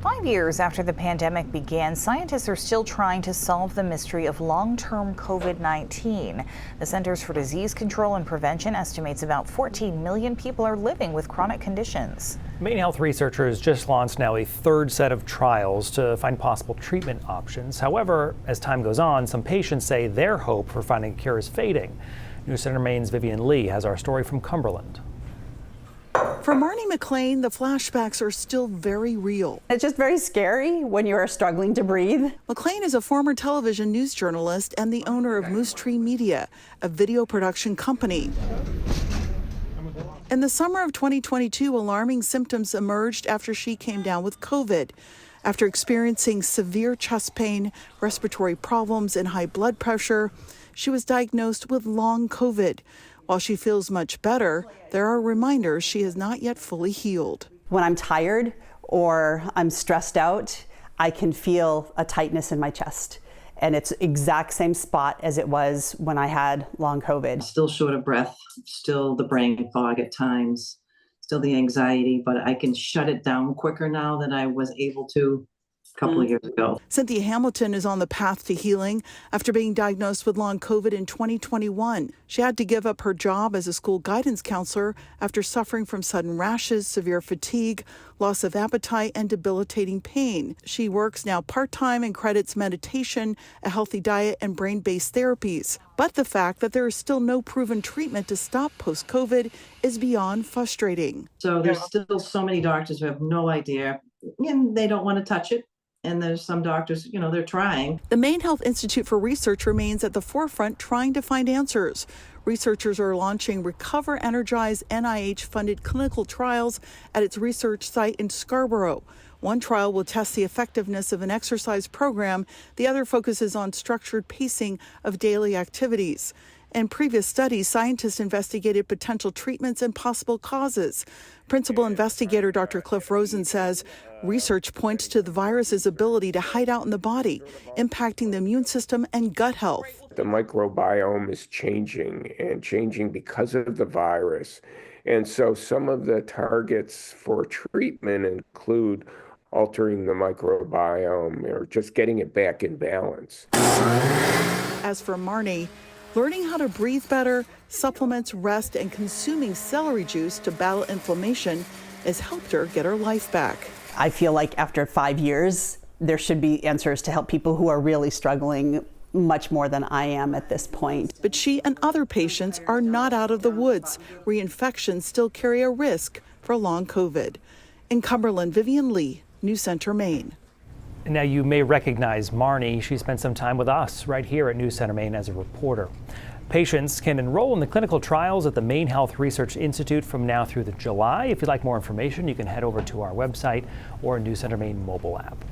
5 years after the pandemic began, scientists are still trying to solve the mystery of long-term COVID-19. The Centers for Disease Control and Prevention estimates about 14 million people are living with chronic conditions. MaineHealth researchers just launched now a third set of trials to find possible treatment options. However, as time goes on, some patients say their hope for finding a cure is fading. News Center Maine's Vivian Lee has our story from Cumberland. For Marnie McLean, the flashbacks are still very real. It's just very scary when you are struggling to breathe. McLean is a former television news journalist and the owner of Moose Tree Media, a video production company. In the summer of 2022, alarming symptoms emerged after she came down with COVID. After experiencing severe chest pain, respiratory problems, and high blood pressure, she was diagnosed with long COVID. While she feels much better, there are reminders she has not yet fully healed. When I'm tired or I'm stressed out, I can feel a tightness in my chest. And it's exact same spot as it was when I had long COVID. Still short of breath, still the brain fog at times, still the anxiety, but I can shut it down quicker now than I was able to a couple of years ago. Cynthia Hamilton is on the path to healing after being diagnosed with long COVID in 2021. She had to give up her job as a school guidance counselor after suffering from sudden rashes, severe fatigue, loss of appetite, and debilitating pain. She works now part-time and credits meditation, a healthy diet, and brain-based therapies. But the fact that there is still no proven treatment to stop post-COVID is beyond frustrating. So there's still so many doctors who have no idea, and they don't want to touch it. And there's some doctors, they're trying. The MaineHealth Institute for Research remains at the forefront trying to find answers. Researchers are launching Recover Energize NIH-funded clinical trials at its research site in Scarborough. One trial will test the effectiveness of an exercise program. The other focuses on structured pacing of daily activities. In previous studies, scientists investigated potential treatments and possible causes. Principal investigator Dr. Cliff Rosen says research points to the virus's ability to hide out in the body, impacting the immune system and gut health. The microbiome is changing and changing because of the virus. And so some of the targets for treatment include altering the microbiome or just getting it back in balance. As for Marnie, learning how to breathe better, supplements, rest, and consuming celery juice to battle inflammation has helped her get her life back. I feel like after 5 years, there should be answers to help people who are really struggling much more than I am at this point. But she and other patients are not out of the woods. Reinfections still carry a risk for long COVID. In Cumberland, Vivian Lee, News Center, Maine. Now, you may recognize Marnie. She spent some time with us right here at News Center Maine as a reporter. Patients can enroll in the clinical trials at the MaineHealth Research Institute from now through July. If you'd like more information, you can head over to our website or News Center Maine mobile app.